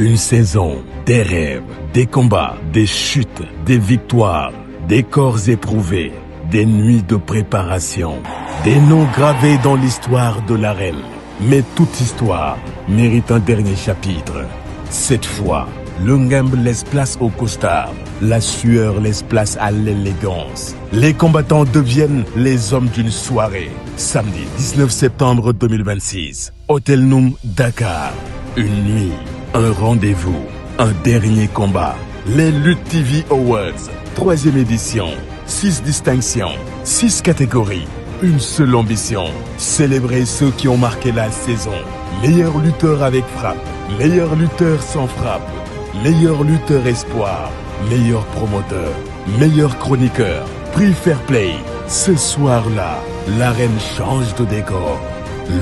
Une saison, des rêves, des combats, des chutes, des victoires, des corps éprouvés, des nuits de préparation, des noms gravés dans l'histoire de l'arène. Mais toute histoire mérite un dernier chapitre. Cette fois, le ngemb laisse place au costard, la sueur laisse place à l'élégance. Les combattants deviennent les hommes d'une soirée. Samedi 19 septembre 2026, Hôtel Noum, Dakar. Une nuit, un rendez-vous, un dernier combat. Les Lutte TV Awards, 3e édition. 6 distinctions, 6 catégories. Une seule ambition, célébrer ceux qui ont marqué la saison. Meilleur lutteur avec frappe, meilleur lutteur sans frappe, meilleur lutteur espoir, meilleur promoteur, meilleur chroniqueur, prix fair play. Ce soir-là, l'arène change de décor.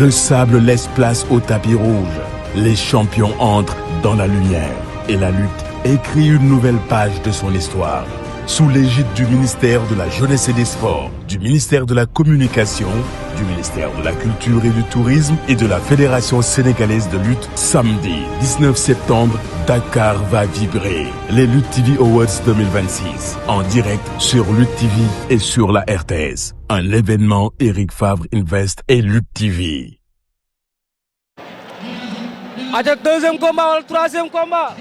Le sable laisse place au tapis rouge. Les champions entrent dans la lumière et la lutte écrit une nouvelle page de son histoire. Sous l'égide du ministère de la Jeunesse et des Sports, du ministère de la Communication, du ministère de la Culture et du Tourisme et de la Fédération sénégalaise de lutte, samedi 19 septembre, Dakar va vibrer. Les Lutte TV Awards 2026, en direct sur Lutte TV et sur la RTS. Un événement Eric Favre Invest et Lutte TV. aca deuxième combat wala troisième combat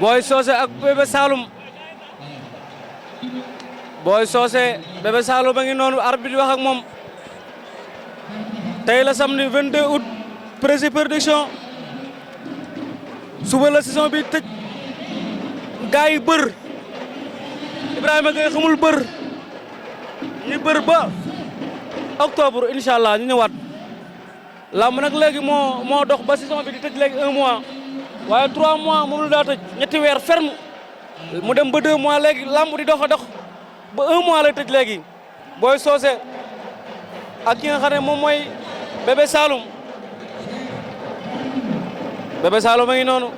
Boy Socé ak Bébé Saloum Boy Socé Bébé Saloum a ngi noonu arbitre wax ak moom tey la samedi 22 août Prési Production suba la saison bi tëj gars yi bër Ibrahima Gueye xamul bër ñi bër ba octobre incha allah ñu ñëwaat lamb nag léegi moo dox ba saison bi di tëj léegi 1 mois waaye 3 mois moom la daa tëj ñetti weer ferme mu dem ba 2 mois léegi lamb di dox a dox ba 1 mois lay tëj léegi Boy Socé ak ki nga xam ne moom mooy Bébé Saloum Bébé Saloum a ngi noonu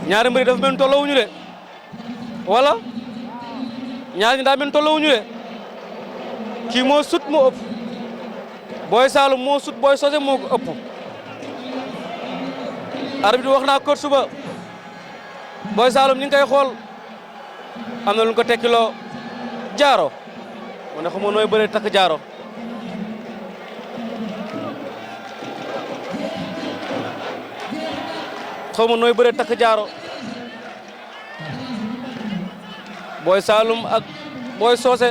ñaari mbir dafa mel tolloowuñu de wala ñaari ñi daa mel tolloowuñu de kii moo sut moo ëpp Boy Saloum moo sut Boy Socé moo ko ëpp arbitre wax naa ko suba Boy Saloum ñu ngi koy xool am na lu ñu ko tekkiloo jaaro mu ne xamoo nooy bëree takk jaaro xaw ma nooy bëree takk jaaro Boy Saloum ak Boy Socé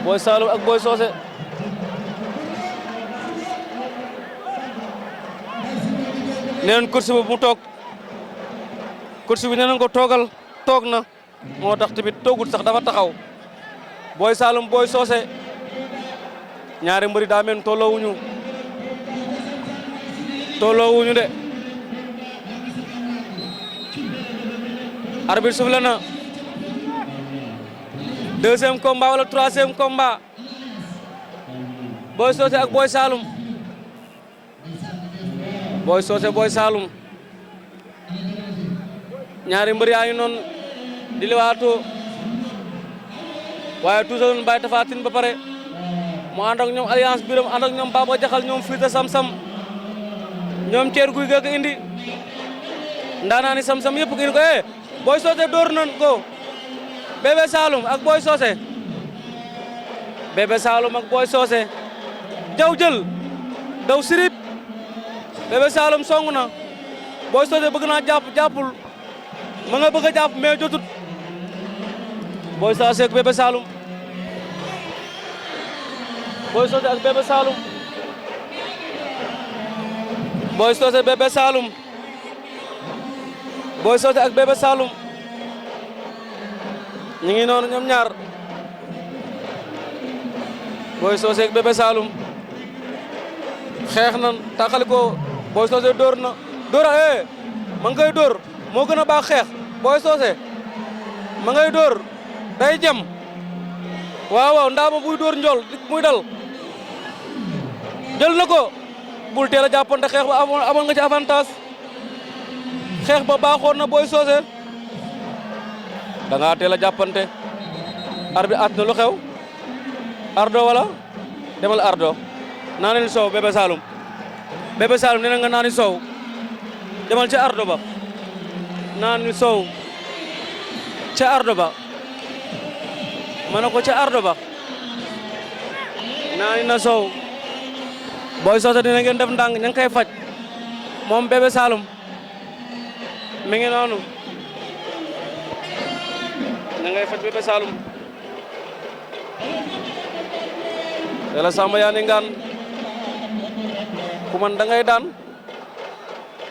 Boy Saloum ak Boy Socé neen course bi mu toog course bi neen ko toogal toog na moo tax tamit toogul sax dafa taxaw Boy Saloum Boy Socé ñaari mbëri daa mel tolloowuñu de arbitre soufflé na deuxième combat wala troisième combat Boy Socé ak Boy Saloum Boy Socé Boy Saloum ñaari mbër yaa ngi noonu di liwaatoo waaye toujours bàyyi Tapha Tine ba pare mu ànd ak ñoom alliance biram ànd ak ñoom Baba Jaxal ñoom Fils Sam-Sam ñoom Ceer Guy ga indi ndaanaani Sam-Sam yëpp indi ko Boy Socé door nañ ko Bébé Saloum ak Boy Socé Bébé Saloum ak Boy Socé jaw jël daw sirip Bébé Saloum song na Boy Socé bëgg naa jàppul ma nga bëgg a jàpp mais jotut Boy Socé ak Bébé Saloum Boy Socé ak Bébé Saloum Boy Socé Bébé Saloum Boy Socé ak Bébé Saloum ñu ngi noonu ñoom ñaar Boy Socé ak Bébé Saloum xeex nan taxali ko Boy Socé dóor na ma ngay dóor moo gën a baax xeex Boy Socé ma ngay dóor day jëm waaw ndaama buy dóor njool muy dal jël na ko bul teel a jàppante xeex ba amoon nga ci avantage xeex ba baaxoon na Boy Socé da ngaa teel a jàppante arbitre at na lu xew ardo wala demal ardo naanil soow Bébé Saloum nee na nga naani soow demal ca ardo ba naani soow ca ardo ba ma ne ko ca ardo ba naani na soow Boy Socé dina ngeen def ndànk ña ngi koy faj moom Bébé Saloum mi ngi noonu ña ngay faj Bébé Saloum Tella Samba yaa ni ngaan ku man da ngay daan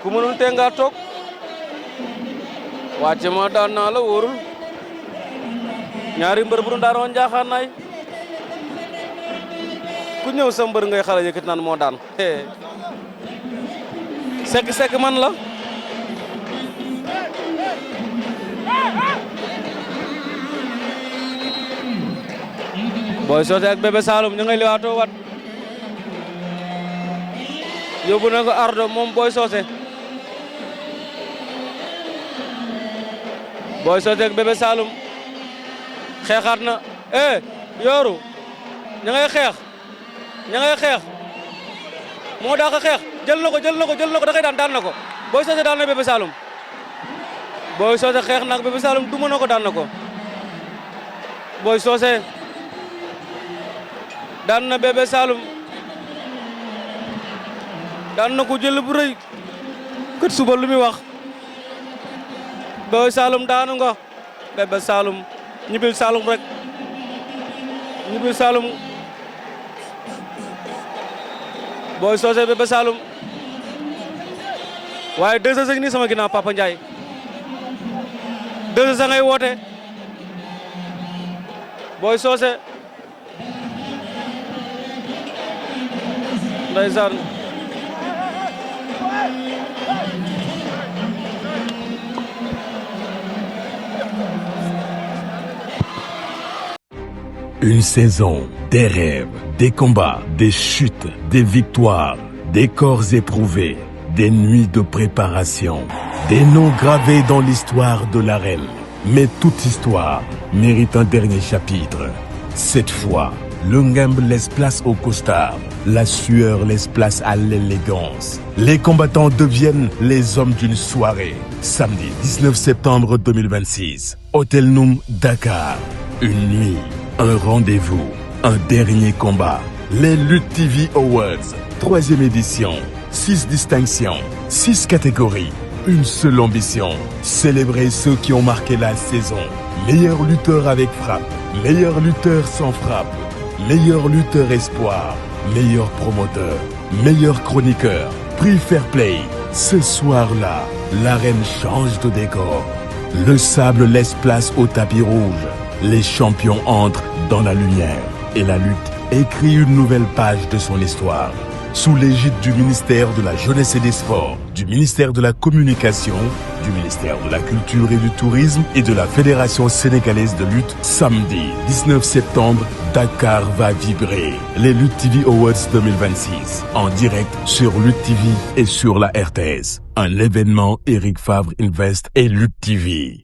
ku mënul tee nga toog wàcce ma daan naa la wóorul ñaari mbër bu nu daanoon njaaxaan naay ku ñëw sa mbër ngay xale yëkkati naan moo daan sekk man la Boy Socé ak Bébé Saloum ñu ngay liwaatoo wat yóbbu na ko ardo moom Boy Socé ak Bébé Saloum xeexaat na yooru ña ngay xeex moo daa ko xeex jël na ko da koy daan na ko Boy Socé daan na Bébé Saloum Boy Socé xeex na ak Bébé Saloum duma na ko daan na ko Boy Socé daan na Bébé Saloum daan na ko jël bu rëy kët suba lu muy wax Boy Saloum daanu nga Bébé Saloum ñibbil Saloum rek ñibbil Saloum Boy Socé Bébé Saloum waaye 2h nii sama ginnaaw Papa Ndiaye 2h ngay woote Boy Socé ndeysaan Une saison, des rêves, des combats, des chutes, des victoires, des corps éprouvés, des nuits de préparation, des noms gravés dans l'histoire de l'arène. Mais toute histoire mérite un dernier chapitre. Cette fois, le ngemb laisse place au costard, la sueur laisse place à l'élégance. Les combattants deviennent les hommes d'une soirée. Samedi 19 septembre 2026, Hôtel Noum, Dakar. Une nuit, un rendez-vous, un dernier combat. Les Lutte TV Awards, 3e édition. 6 distinctions, 6 catégories. Une seule ambition, célébrer ceux qui ont marqué la saison. Meilleur lutteur avec frappe, meilleur lutteur sans frappe, meilleur lutteur espoir, meilleur promoteur, meilleur chroniqueur, prix Fair Play. Ce soir-là, l'arène change de décor. Le sable laisse place au tapis rouge. Les champions entrent dans la lumière et la lutte écrit une nouvelle page de son histoire. Sous l'égide du ministère de la Jeunesse et des Sports, du ministère de la Communication, du ministère de la Culture et du Tourisme et de la Fédération sénégalaise de lutte, samedi 19 septembre, Dakar va vibrer. Les Lutte TV Awards 2026, en direct sur Lutte TV et sur la RTS. Un événement Eric Favre Invest et Lutte TV.